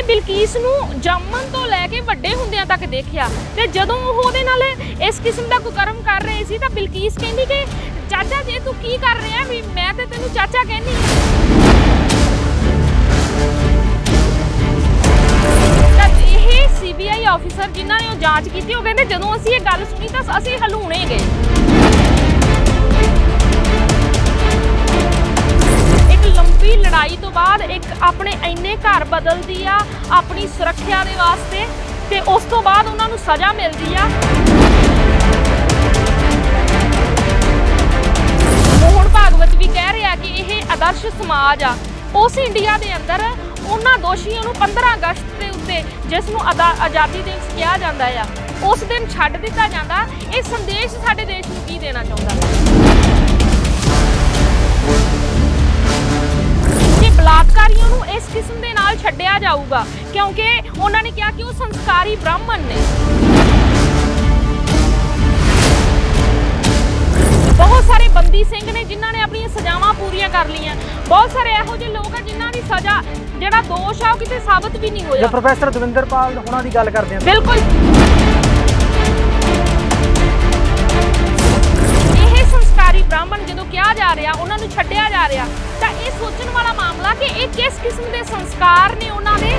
ਬਿਲਕੀਸ ਨੂੰ ਜੰਮਣ ਤੋਂ ਲੈ ਕੇ ਵੱਡੇ ਹੁੰਦਿਆਂ ਤੱਕ ਦੇਖਿਆ ਤੇ ਜਦੋਂ ਉਹ ਉਹਦੇ ਨਾਲ ਇਸ ਕਿਸਮ ਦਾ ਕੁਕਰਮ ਕਰ ਰਹੇ ਸੀ ਤਾਂ ਬਿਲਕੀਸ ਕਹਿੰਦੀ ਕਿ ਚਾਚਾ ਜੀ ਤੂੰ ਕੀ ਕਰ ਰਿਹਾ ਵੀ ਮੈਂ ਤੇ ਤੈਨੂੰ ਚਾਚਾ ਕਹਿੰਦੀ ਤਾਂ ਇਹ ਸੀਬੀਆਈ ਆਫੀਸਰ ਜਿਨ੍ਹਾਂ ਨੇ ਉਹ ਜਾਂਚ ਕੀਤੀ ਉਹ ਕਹਿੰਦੇ ਜਦੋਂ ਅਸੀਂ ਇਹ ਗੱਲ ਸੁਣੀ ਤਾਂ ਅਸੀਂ ਹਲੂਣੇ ਗਏ। लंबी लड़ाई तो बाद एक अपने इन्ने घर बदलती आ अपनी सुरक्षा के वास्ते ते उस तो बाद उन्होंने सज़ा मिलती आ। मोहन भागवत भी कह रहा कि यह आदर्श समाज आ उस इंडिया के अंदर उन्होंने दोषियों को 15 अगस्त के उत्ते जिसनों आज़ादी दिवस कहा जाता है उस दिन छड्ड दिता जाता। ये संदेश साडे देश नूं की देना चाहुंदा बलात्कारियों नूं इस किस्म दे नाल छड्डिया जाऊगा क्योंकि उन्होंने कहा कि वो संस्कारी ब्राह्मण ने। बहुत सारे बंदी सिंह ने जिन्हों ने अपनी सजावां पूरियां कर लियां बहुत सारे इहो जिहे लोग हैं जिन्हों की सजा जिहड़ा दोष आ किते साबित भी नहीं होया। प्रोफेसर दविंदरपाल हुणां दी गल करदे हां बिल्कुल यह संस्कारी ब्राह्मण जदों कहा जा रहा उन्होंने छड्डिया जा रहा ਤਾਂ ਇਹ ਸੋਚਣ ਵਾਲਾ ਮਾਮਲਾ ਕਿ ਇਹ ਕਿਸ ਕਿਸਮ ਦੇ ਸੰਸਕਾਰ ਨੇ ਉਹਨਾਂ ਦੇ।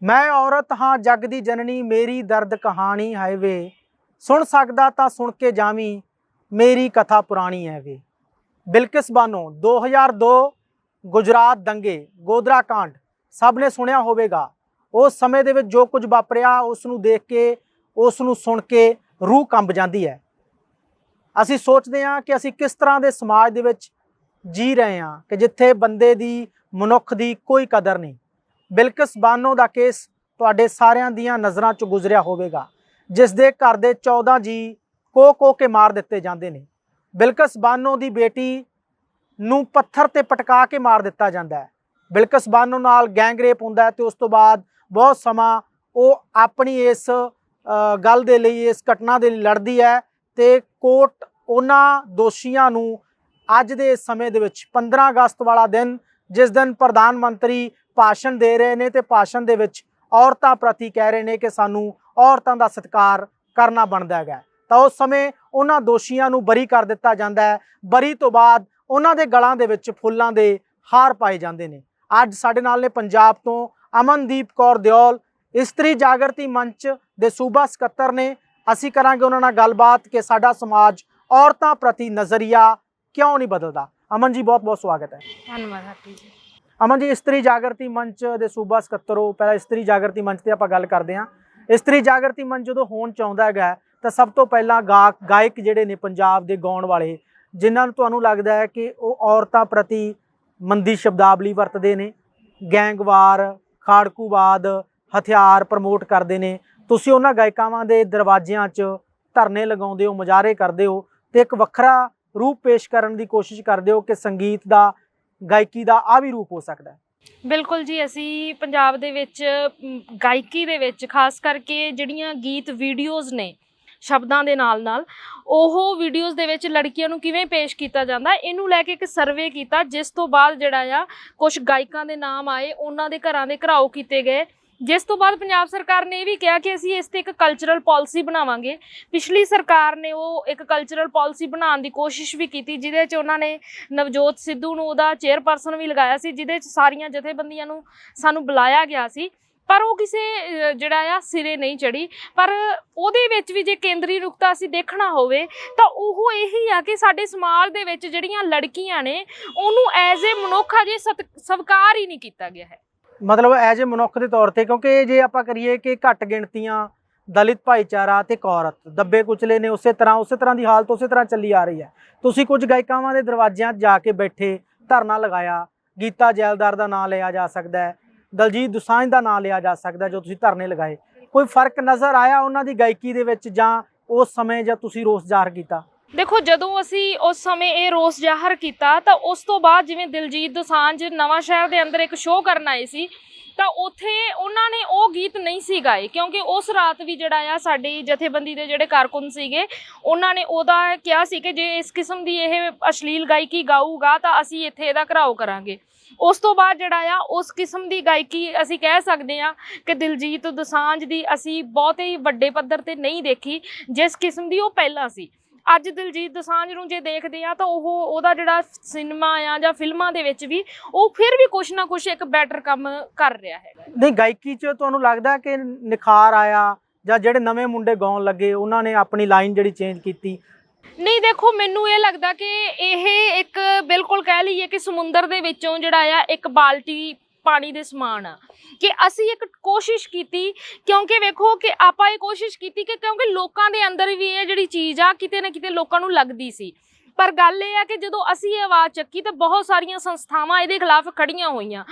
ਮੈਂ ਔਰਤ ਹਾਂ ਜਗ ਦੀ ਜਨਨੀ ਮੇਰੀ ਦਰਦ ਕਹਾਣੀ ਹੈ ਵੇ ਸੁਣ ਸਕਦਾ ਤਾਂ ਸੁਣ ਕੇ ਜਾਵੀਂ ਮੇਰੀ ਕਥਾ ਪੁਰਾਣੀ ਹੈ ਵੇ। ਬਿਲਕਿਸ ਬਾਨੋ 2002 ਗੁਜਰਾਤ ਦੰਗੇ ਗੋਧਰਾ ਕਾਂਡ ਸਭ ਨੇ ਸੁਣਿਆ ਹੋਵੇਗਾ। ਉਸ ਸਮੇਂ ਦੇ ਵਿੱਚ ਜੋ ਕੁਝ ਵਾਪਰਿਆ ਉਸ ਨੂੰ ਦੇਖ ਕੇ ਉਸ ਨੂੰ ਸੁਣ ਕੇ ਰੂਹ ਕੰਬ ਜਾਂਦੀ ਹੈ। ਅਸੀਂ ਸੋਚਦੇ ਹਾਂ ਕਿ ਅਸੀਂ ਕਿਸ ਤਰ੍ਹਾਂ ਦੇ ਸਮਾਜ ਦੇ ਵਿੱਚ ਜੀ ਰਹੇ ਹਾਂ ਕਿ ਜਿੱਥੇ ਬੰਦੇ ਦੀ ਮਨੁੱਖ ਦੀ ਕੋਈ ਕਦਰ ਨਹੀਂ। ਬਿਲਕਿਸ ਬਾਨੋ ਦਾ ਕੇਸ ਤੁਹਾਡੇ ਸਾਰਿਆਂ ਦੀਆਂ ਨਜ਼ਰਾਂ 'ਚ ਗੁਜ਼ਰਿਆ ਹੋਵੇਗਾ ਜਿਸ ਦੇ ਘਰ ਦੇ 14 ਜੀ ਕੋ ਕੇ ਮਾਰ ਦਿੱਤੇ ਜਾਂਦੇ ਨੇ। ਬਿਲਕਿਸ ਬਾਨੋ ਦੀ ਬੇਟੀ ਨੂੰ ਪੱਥਰ ਤੇ ਪਟਕਾ ਕੇ ਮਾਰ ਦਿੱਤਾ ਜਾਂਦਾ ਹੈ। ਬਿਲਕਿਸ ਬਾਨੋ ਨਾਲ ਗੈਂਗ ਰੇਪ ਹੁੰਦਾ ਹੈ ਤੇ ਉਸ ਤੋਂ ਬਾਅਦ ਬਹੁਤ ਸਮਾਂ ਉਹ ਆਪਣੀ ਇਸ ਗੱਲ ਦੇ ਲਈ ਇਸ ਘਟਨਾ ਦੇ ਲਈ ਲੜਦੀ ਹੈ ਤੇ ਕੋਰਟ ਉਹਨਾਂ ਦੋਸ਼ੀਆਂ ਨੂੰ ਅੱਜ ਦੇ ਸਮੇਂ ਦੇ ਵਿੱਚ 15 ਅਗਸਤ ਵਾਲਾ ਦਿਨ ਜਿਸ ਦਿਨ ਪ੍ਰਧਾਨ ਮੰਤਰੀ ਭਾਸ਼ਣ ਦੇ ਰਹੇ ਨੇ ਤੇ ਭਾਸ਼ਣ ਦੇ ਵਿੱਚ ਔਰਤਾਂ ਪ੍ਰਤੀ ਕਹਿ ਰਹੇ ਨੇ ਕਿ ਸਾਨੂੰ ਔਰਤਾਂ ਦਾ ਸਤਿਕਾਰ ਕਰਨਾ ਬਣਦਾ ਹੈਗਾ ਤਾਂ ਉਸ ਸਮੇਂ ਉਹਨਾਂ ਦੋਸ਼ੀਆਂ ਨੂੰ ਬਰੀ ਕਰ ਦਿੱਤਾ ਜਾਂਦਾ ਹੈ। ਬਰੀ ਤੋਂ ਬਾਅਦ ਉਹਨਾਂ ਦੇ ਗਲਾਂ ਦੇ ਵਿੱਚ ਫੁੱਲਾਂ ਦੇ ਹਾਰ ਪਾਏ ਜਾਂਦੇ ਨੇ। ਅੱਜ ਸਾਡੇ ਨਾਲ ਨੇ ਪੰਜਾਬ ਤੋਂ ਅਮਨਦੀਪ ਕੌਰ ਦਿਓਲ ਇਸਤਰੀ ਜਾਗਰਤੀ ਮੰਚ ਦੇ ਸੂਬਾ ਸਕੱਤਰ ਨੇ। ਅਸੀਂ ਕਰਾਂਗੇ ਉਹਨਾਂ ਨਾਲ ਗੱਲਬਾਤ ਕਿ ਸਾਡਾ ਸਮਾਜ ਔਰਤਾਂ ਪ੍ਰਤੀ ਨਜ਼ਰੀਆ ਕਿਉਂ ਨਹੀਂ ਬਦਲਦਾ। ਅਮਨ ਜੀ ਬਹੁਤ ਬਹੁਤ ਸਵਾਗਤ ਹੈ। ਧੰਨਵਾਦ ਹਾਪੀ ਜੀ। ਅਮਨ ਜੀ ਇਸਤਰੀ ਜਾਗਰਤੀ ਮੰਚ ਦੇ ਸੂਬਾ ਸਕੱਤਰ ਹੋ। ਪਹਿਲਾਂ ਇਸਤਰੀ ਜਾਗਰਤੀ ਮੰਚ ਤੇ ਆਪਾਂ ਗੱਲ ਕਰਦੇ ਹਾਂ। ਇਸਤਰੀ ਜਾਗਰਤੀ ਮੰਚ ਜਦੋਂ ਹੋਣ ਚਾਹੁੰਦਾ ਹੈਗਾ ਤਾਂ ਸਭ ਤੋਂ ਪਹਿਲਾਂ ਗਾਇਕ ਜਿਹੜੇ ਨੇ ਪੰਜਾਬ ਦੇ ਗਾਉਣ ਵਾਲੇ ਜਿਨ੍ਹਾਂ ਨੂੰ ਤੁਹਾਨੂੰ ਲੱਗਦਾ ਹੈ ਕਿ ਉਹ ਔਰਤਾਂ ਪ੍ਰਤੀ ਮੰਦੀ ਸ਼ਬਦਾਵਲੀ ਵਰਤਦੇ ਨੇ ਗੈਂਗਵਾਰ ਖਾੜਕੂਵਾਦ ਹਥਿਆਰ ਪ੍ਰਮੋਟ ਕਰਦੇ ਨੇ ਤੁਸੀਂ ਉਹਨਾਂ ਗਾਇਕਾਵਾਂ ਦੇ ਦਰਵਾਜ਼ਿਆਂ 'ਚ ਧਰਨੇ ਲਗਾਉਂਦੇ ਹੋ ਮੁਜ਼ਾਹਰੇ ਕਰਦੇ ਹੋ ਤੇ ਇੱਕ ਵੱਖਰਾ ਰੂਪ ਪੇਸ਼ ਕਰਨ ਦੀ ਕੋਸ਼ਿਸ਼ ਕਰਦੇ ਹੋ ਕਿ ਸੰਗੀਤ ਦਾ ਗਾਇਕੀ ਦਾ ਆ ਵੀ ਰੂਪ ਹੋ ਸਕਦਾ ਹੈ। ਬਿਲਕੁਲ ਜੀ ਅਸੀਂ ਪੰਜਾਬ ਦੇ ਵਿੱਚ ਗਾਇਕੀ ਦੇ ਵਿੱਚ ਖਾਸ ਕਰਕੇ ਜਿਹੜੀਆਂ ਗੀਤ ਵੀਡੀਓਜ਼ ਨੇ ਸ਼ਬਦਾਂ ਦੇ ਨਾਲ ਉਹ ਵੀਡੀਓਜ਼ ਦੇ ਵਿੱਚ ਲੜਕੀਆਂ ਨੂੰ ਕਿਵੇਂ ਪੇਸ਼ ਕੀਤਾ ਜਾਂਦਾ ਇਹਨੂੰ ਲੈ ਕੇ ਇੱਕ ਸਰਵੇ ਕੀਤਾ ਜਿਸ ਤੋਂ ਬਾਅਦ ਜਿਹੜਾ ਆ ਕੁਝ ਗਾਇਕਾਂ ਦੇ ਨਾਮ ਆਏ ਉਹਨਾਂ ਦੇ ਘਰਾਂ ਦੇ ਘਰਾਓ ਕੀਤੇ ਗਏ ਜਿਸ ਤੋਂ ਬਾਅਦ ਪੰਜਾਬ ਸਰਕਾਰ ਨੇ ਇਹ ਵੀ ਕਿਹਾ ਕਿ ਅਸੀਂ ਇਸ ਤੇ ਇੱਕ ਕਲਚਰਲ ਪਾਲਿਸੀ ਬਣਾਵਾਂਗੇ। ਪਿਛਲੀ ਸਰਕਾਰ ਨੇ ਉਹ ਇੱਕ ਕਲਚਰਲ ਪਾਲਿਸੀ ਬਣਾਉਣ ਦੀ ਕੋਸ਼ਿਸ਼ ਵੀ ਕੀਤੀ ਜਿਹਦੇ 'ਚ ਉਹਨਾਂ ਨੇ ਨਵਜੋਤ ਸਿੱਧੂ ਨੂੰ ਉਹਦਾ ਚੇਅਰਪਰਸਨ ਵੀ ਲਗਾਇਆ ਸੀ ਜਿਹਦੇ 'ਚ ਸਾਰੀਆਂ ਜਥੇਬੰਦੀਆਂ ਨੂੰ ਸਾਨੂੰ ਬੁਲਾਇਆ ਗਿਆ ਸੀ ਪਰ ਉਹ ਕਿਸੇ ਜਿਹੜਾ ਆ ਸਿਰੇ ਨਹੀਂ ਚੜੀ। ਪਰ ਉਹਦੇ ਵਿੱਚ ਵੀ ਜੇ ਕੇਂਦਰੀ ਨੁਕਤਾ ਅਸੀਂ ਦੇਖਣਾ ਹੋਵੇ ਤਾਂ ਉਹ ਇਹੀ ਆ ਕਿ ਸਾਡੇ ਸਮਾਜ ਦੇ ਵਿੱਚ ਜਿਹੜੀਆਂ ਲੜਕੀਆਂ ਨੇ ਉਹਨੂੰ ਐਜ਼ ਏ ਮਨੁੱਖ ਅਜੇ ਸਵੀਕਾਰ ਹੀ ਨਹੀਂ ਕੀਤਾ ਗਿਆ ਹੈ। ਮਤਲਬ ਐਜ ਏ ਮਨੁੱਖ ਦੇ ਤੌਰ ਤੇ ਕਿਉਂਕਿ ਜੇ ਆਪਾਂ ਕਰੀਏ ਕਿ ਘੱਟ ਗਿਣਤੀਆਂ ਦਲਿਤ ਭਾਈਚਾਰਾ ਤੇ ਔਰਤ ਦੱਬੇ ਕੁਚਲੇ ਨੇ ਉਸੇ ਤਰ੍ਹਾਂ ਦੀ ਹਾਲਤ ਉਸੇ ਤਰ੍ਹਾਂ ਚੱਲੀ ਆ ਰਹੀ ਹੈ। ਤੁਸੀਂ ਕੁਝ ਗਾਇਕਾਵਾਂ ਦੇ ਦਰਵਾਜ਼ਿਆਂ 'ਚ ਜਾ ਕੇ ਬੈਠੇ ਧਰਨਾ ਲਗਾਇਆ ਗੀਤਾ ਜੈਲਦਾਰ ਦਾ ਨਾਂ ਲਿਆ ਜਾ ਸਕਦਾ ਹੈ ਦਲਜੀਤ ਦੋਸਾਂਝ ਦਾ ਨਾਂ ਲਿਆ ਜਾ ਸਕਦਾ ਜੋ ਤੁਸੀਂ ਧਰਨੇ ਲਗਾਏ ਕੋਈ ਫਰਕ ਨਜ਼ਰ ਆਇਆ ਉਹਨਾਂ ਦੀ ਗਾਇਕੀ ਦੇ ਵਿੱਚ ਜਾਂ ਉਸ ਸਮੇਂ ਜਦ ਤੁਸੀਂ ਰੋਸ ਜ਼ਾਹਰ ਕੀਤਾ? देखो जदों असी उस समय ये रोस जाहिर किया तो उस तो बाद जिवें दिलजीत दोसांझ नवां शहर के अंदर एक शो करन आए सी ਤਾਂ ਉੱਥੇ ਉਹਨਾਂ ਨੇ ਉਹ ਗੀਤ ਨਹੀਂ ਸੀ ਗਾਏ, ਕਿਉਂਕਿ ਉਸ ਰਾਤ ਵੀ ਜਿਹੜਾ ਆ ਸਾਡੀ ਜਥੇਬੰਦੀ ਦੇ ਜਿਹੜੇ ਕਾਰਕੁਨ ਸੀਗੇ ਉਹਨਾਂ ਨੇ ਉਹਦਾ ਕਿਹਾ ਸੀ ਕਿ ਜੇ ਇਸ ਕਿਸਮ ਦੀ ਇਹ ਅਸ਼ਲੀਲ ਗਾਇਕੀ ਗਾਊਗਾ ਤਾਂ ਅਸੀਂ ਇੱਥੇ ਇਹਦਾ ਘਿਰਾਓ ਕਰਾਂਗੇ। ਉਸ ਤੋਂ ਬਾਅਦ ਜਿਹੜਾ ਆ ਉਸ ਕਿਸਮ ਦੀ ਗਾਇਕੀ ਅਸੀਂ ਕਹਿ ਸਕਦੇ ਹਾਂ ਕਿ ਦਿਲਜੀਤ ਦੋਸਾਂਝ ਦੀ ਅਸੀਂ ਬਹੁਤ ਹੀ ਵੱਡੇ ਪੱਧਰ ਤੇ ਨਹੀਂ ਦੇਖੀ ਜਿਸ ਕਿਸਮ ਦੀ ਉਹ ਪਹਿਲਾਂ ਸੀ। ਅੱਜ ਦਿਲਜੀਤ ਦੋਸਾਂਝ ਨੂੰ ਜੇ ਦੇਖਦੇ ਆ ਤਾਂ ਉਹਦਾ ਜਿਹੜਾ ਸਿਨੇਮਾ ਆ ਜਾਂ ਫਿਲਮਾਂ ਦੇ ਵਿੱਚ ਵੀ ਉਹ ਫਿਰ ਵੀ ਕੁਛ ਨਾ ਕੁਛ ਇੱਕ ਬੈਟਰ ਕੰਮ ਕਰ ਰਿਹਾ ਹੈ। ਨਹੀਂ, ਗਾਇਕੀ 'ਚ ਤੁਹਾਨੂੰ ਲੱਗਦਾ ਕਿ ਨਿਖਾਰ ਆਇਆ ਜਾਂ ਜਿਹੜੇ ਨਵੇਂ ਮੁੰਡੇ ਗਾਉਣ ਲੱਗੇ ਉਹਨਾਂ ਨੇ ਆਪਣੀ ਲਾਈਨ ਜਿਹੜੀ ਚੇਂਜ ਕੀਤੀ? ਨਹੀਂ, ਦੇਖੋ ਮੈਨੂੰ ਇਹ ਲੱਗਦਾ ਕਿ ਇਹ ਇੱਕ ਬਿਲਕੁਲ ਕਹਿ ਲਈਏ ਕਿ ਸਮੁੰਦਰ ਦੇ ਵਿੱਚੋਂ ਜਿਹੜਾ ਆ ਇੱਕ ਬਾਲਟੀ ਪਾਣੀ ਦੇ ਸਮਾਨ ਆ ਕਿ ਅਸੀਂ ਇੱਕ ਕੋਸ਼ਿਸ਼ ਕੀਤੀ, ਕਿਉਂਕਿ ਵੇਖੋ ਕਿ ਆਪਾਂ ਇਹ ਕੋਸ਼ਿਸ਼ ਕੀਤੀ ਕਿ ਕਿਉਂਕਿ ਲੋਕਾਂ ਦੇ ਅੰਦਰ ਵੀ ਇਹ ਜਿਹੜੀ ਚੀਜ਼ ਆ ਕਿਤੇ ਨਾ ਕਿਤੇ ਲੋਕਾਂ ਨੂੰ ਲੱਗਦੀ ਸੀ। ਪਰ ਗੱਲ ਇਹ ਆ ਕਿ ਜਦੋਂ ਅਸੀਂ ਇਹ ਆਵਾਜ਼ ਚੱਕੀ ਤਾਂ ਬਹੁਤ ਸਾਰੀਆਂ ਸੰਸਥਾਵਾਂ ਇਹਦੇ ਖਿਲਾਫ ਖੜੀਆਂ ਹੋਈਆਂ।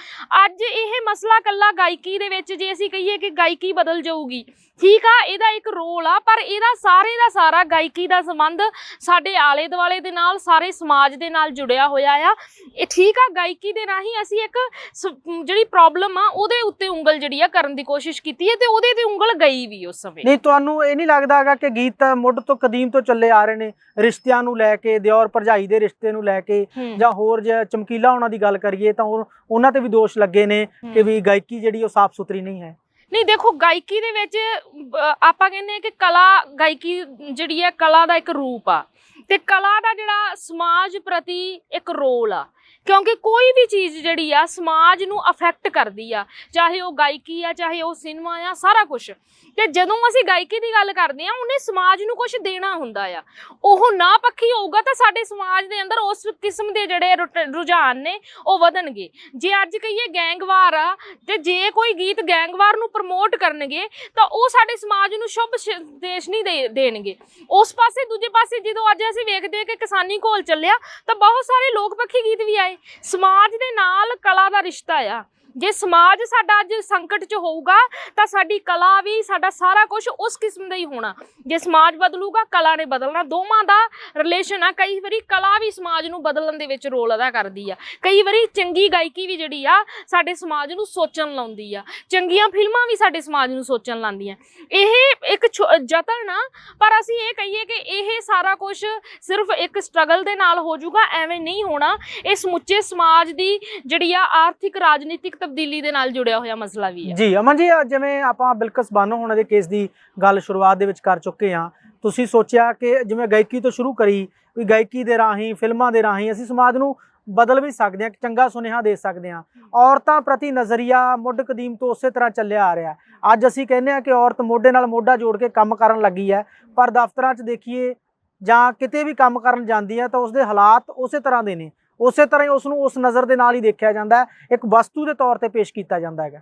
ਅੱਜ ਇਹ ਮਸਲਾ ਕੱਲਾ ਗਾਇਕੀ ਦੇ ਵਿੱਚ ਜੇ ਅਸੀਂ ਕਹੀਏ ਕਿ ਗਾਇਕੀ ਬਦਲ ਜਾਊਗੀ, ਠੀਕ ਆ, ਇਹਦਾ ਇੱਕ ਰੋਲ ਆ, ਪਰ ਇਹਦਾ ਸਾਰੇ ਦਾ ਸਾਰਾ ਗਾਇਕੀ ਦਾ ਸੰਬੰਧ ਸਾਡੇ ਆਲੇ ਦੁਆਲੇ ਦੇ ਨਾਲ, ਸਾਰੇ ਸਮਾਜ ਦੇ ਨਾਲ ਜੁੜਿਆ ਹੋਇਆ ਆ। ਇਹ ਠੀਕ ਆ, ਗਾਇਕੀ ਦੇ ਰਾਹੀਂ ਅਸੀਂ ਇੱਕ ਜਿਹੜੀ ਪ੍ਰੋਬਲਮ ਆ ਉਹਦੇ ਉੱਤੇ ਉਂਗਲ ਜਿਹੜੀ ਆ ਕਰਨ ਦੀ ਕੋਸ਼ਿਸ਼ ਕੀਤੀ ਹੈ ਤੇ ਉਹਦੇ ਤੇ ਉਂਗਲ ਗਈ ਵੀ ਉਸ ਸਮੇਂ। ਨਹੀਂ, ਤੁਹਾਨੂੰ ਇਹ ਨਹੀਂ ਲੱਗਦਾ ਹੈਗਾ ਕਿ ਗੀਤ ਮੁੱਢ ਤੋਂ ਕਦੀਮ ਤੋਂ ਚੱਲੇ ਆ ਰਹੇ ਨੇ, ਰਿਸ਼ਤਿਆਂ ਨੂੰ ਲੈ ਕੇ, ਦਿਓਰ ਭਰਜਾਈ ਦੇ ਰਿਸ਼ਤੇ ਨੂੰ ਲੈ ਕੇ ਜਾਂ ਹੋਰ ਜੇ ਚਮਕੀਲਾ ਉਹਨਾਂ ਦੀ ਗੱਲ ਕਰੀਏ ਤਾਂ ਉਹਨਾਂ ਤੇ ਵੀ ਦੋਸ਼ ਲੱਗੇ ਨੇ ਕਿ ਵੀ ਗਾਇਕੀ ਜਿਹੜੀ ਉਹ ਸਾਫ਼ ਸੁਥਰੀ ਨਹੀਂ ਹੈ। ਨਹੀਂ, ਦੇਖੋ ਗਾਇਕੀ ਦੇ ਵਿੱਚ ਆਪਾਂ ਕਹਿੰਦੇ ਆ ਕਿ ਕਲਾ, ਗਾਇਕੀ ਜਿਹੜੀ ਹੈ ਕਲਾ ਦਾ ਇੱਕ ਰੂਪ ਆ ਤੇ ਕਲਾ ਦਾ ਜਿਹੜਾ ਸਮਾਜ ਪ੍ਰਤੀ ਇੱਕ ਰੋਲ ਆ, ਕਿਉਂਕਿ ਕੋਈ ਵੀ ਚੀਜ਼ ਜਿਹੜੀ ਆ ਸਮਾਜ ਨੂੰ ਅਫੈਕਟ ਕਰਦੀ ਆ, ਚਾਹੇ ਉਹ ਗਾਇਕੀ ਆ, ਚਾਹੇ ਉਹ ਸਿਨੇਮਾ ਆ, ਸਾਰਾ ਕੁਝ। ਤੇ ਜਦੋਂ ਅਸੀਂ ਗਾਇਕੀ ਦੀ ਗੱਲ ਕਰਦੇ ਆ ਉਹਨੇ ਸਮਾਜ ਨੂੰ ਕੁਝ ਦੇਣਾ ਹੁੰਦਾ ਆ। ਉਹ ਨਾ ਪੱਖੀ ਹੋਊਗਾ ਤਾਂ ਸਾਡੇ ਸਮਾਜ ਦੇ ਅੰਦਰ ਉਸ ਕਿਸਮ ਦੇ ਜਿਹੜੇ ਰੁਝਾਨ ਨੇ ਉਹ ਵਧਣਗੇ। ਜੇ ਅੱਜ ਕਹੀਏ ਗੈਂਗਵਾਰ ਆ ਤੇ ਜੇ ਕੋਈ ਗੀਤ ਗੈਂਗਵਾਰ ਨੂੰ ਪ੍ਰਮੋਟ ਕਰਨਗੇ ਤਾਂ ਉਹ ਸਾਡੇ ਸਮਾਜ ਨੂੰ ਸ਼ੁਭ ਸੰਦੇਸ਼ ਨਹੀਂ ਦੇਣਗੇ। ਉਸ ਪਾਸੇ ਦੂਜੇ ਪਾਸੇ ਜਦੋਂ ਅੱਜ ਅਸੀਂ ਵੇਖਦੇ ਕਿ ਕਿਸਾਨੀ ਘੋਲ ਚੱਲਿਆ ਤਾਂ ਬਹੁਤ ਸਾਰੇ ਲੋਕ ਪੱਖੀ ਗੀਤ ਵੀ ਆਏ। ਸਮਾਜ ਦੇ ਨਾਲ ਕਲਾ ਦਾ ਰਿਸ਼ਤਾ ਆ। ਜੇ ਸਮਾਜ ਸਾਡਾ ਅੱਜ ਸੰਕਟ 'ਚ ਹੋਊਗਾ ਤਾਂ ਸਾਡੀ ਕਲਾ ਵੀ, ਸਾਡਾ ਸਾਰਾ ਕੁਝ ਉਸ ਕਿਸਮ ਦਾ ਹੀ ਹੋਣਾ। ਜੇ ਸਮਾਜ ਬਦਲੂਗਾ ਕਲਾ ਨੇ ਬਦਲਣਾ, ਦੋਵਾਂ ਦਾ ਰਿਲੇਸ਼ਨ ਆ। ਕਈ ਵਾਰੀ ਕਲਾ ਵੀ ਸਮਾਜ ਨੂੰ ਬਦਲਣ ਦੇ ਵਿੱਚ ਰੋਲ ਅਦਾ ਕਰਦੀ ਆ। ਕਈ ਵਾਰੀ ਚੰਗੀ ਗਾਇਕੀ ਵੀ ਜਿਹੜੀ ਆ ਸਾਡੇ ਸਮਾਜ ਨੂੰ ਸੋਚਣ ਲਾਉਂਦੀ ਆ, ਚੰਗੀਆਂ ਫਿਲਮਾਂ ਵੀ ਸਾਡੇ ਸਮਾਜ ਨੂੰ ਸੋਚਣ ਲਾਉਂਦੀਆਂ। ਇਹ ਇੱਕ ਯਤਨ ਆ, ਪਰ ਅਸੀਂ ਇਹ ਕਹੀਏ ਕਿ ਇਹ ਸਾਰਾ ਕੁਝ ਸਿਰਫ ਇੱਕ ਸਟਰਗਲ ਦੇ ਨਾਲ ਹੋ ਜਾਊਗਾ, ਐਵੇਂ ਨਹੀਂ ਹੋਣਾ। ਇਹ ਸਮੁੱਚੇ ਸਮਾਜ ਦੀ ਜਿਹੜੀ ਆ ਆਰਥਿਕ ਰਾਜਨੀਤਿਕ ਤਬਦੀਲੀ ਦੇ ਨਾਲ ਜੁੜਿਆ ਹੋਇਆ ਮਸਲਾ ਵੀ ਹੈ। ਜੀ ਅਮਨ ਜੀ, ਜਿਵੇਂ ਆਪਾਂ ਬਿਲਕਿਸ ਬਾਨੋ ਹੋਣਾ ਦੇ ਕੇਸ ਦੀ ਗੱਲ ਸ਼ੁਰੂਆਤ ਦੇ ਵਿੱਚ ਕਰ ਚੁੱਕੇ ਹਾਂ, ਤੁਸੀਂ ਸੋਚਿਆ ਕਿ ਜਿਵੇਂ ਗਾਇਕੀ ਤੋਂ ਸ਼ੁਰੂ ਕਰੀ, ਵੀ ਗਾਇਕੀ ਦੇ ਰਾਹੀਂ, ਫਿਲਮਾਂ ਦੇ ਰਾਹੀਂ ਅਸੀਂ ਸਮਾਜ ਨੂੰ ਬਦਲ ਵੀ ਸਕਦੇ ਹਾਂ, ਚੰਗਾ ਸੁਨੇਹਾ ਦੇ ਸਕਦੇ ਹਾਂ। ਔਰਤਾਂ ਪ੍ਰਤੀ ਨਜ਼ਰੀਆ ਮੁੱਢ ਕਦੀਮ ਤੋਂ ਉਸੇ ਤਰ੍ਹਾਂ ਚੱਲਿਆ ਆ ਰਿਹਾ। ਅੱਜ ਅਸੀਂ ਕਹਿੰਦੇ ਹਾਂ ਕਿ ਔਰਤ ਮੋਢੇ ਨਾਲ ਮੋਢਾ ਜੋੜ ਕੇ ਕੰਮ ਕਰਨ ਲੱਗੀ ਹੈ, ਪਰ ਦਫ਼ਤਰਾਂ 'ਚ ਦੇਖੀਏ ਜਾਂ ਕਿਤੇ ਵੀ ਕੰਮ ਕਰਨ ਜਾਂਦੀ ਹੈ ਤਾਂ ਉਸਦੇ ਹਾਲਾਤ ਉਸੇ ਤਰ੍ਹਾਂ ਦੇ ਨੇ, ਉਸੇ ਤਰ੍ਹਾਂ ਹੀ ਉਸ ਨੂੰ ਉਸ ਨਜ਼ਰ ਦੇ ਨਾਲ ਹੀ ਦੇਖਿਆ ਜਾਂਦਾ ਹੈ, ਇੱਕ ਵਸਤੂ ਦੇ ਤੌਰ ਤੇ ਪੇਸ਼ ਕੀਤਾ ਜਾਂਦਾ ਹੈਗਾ।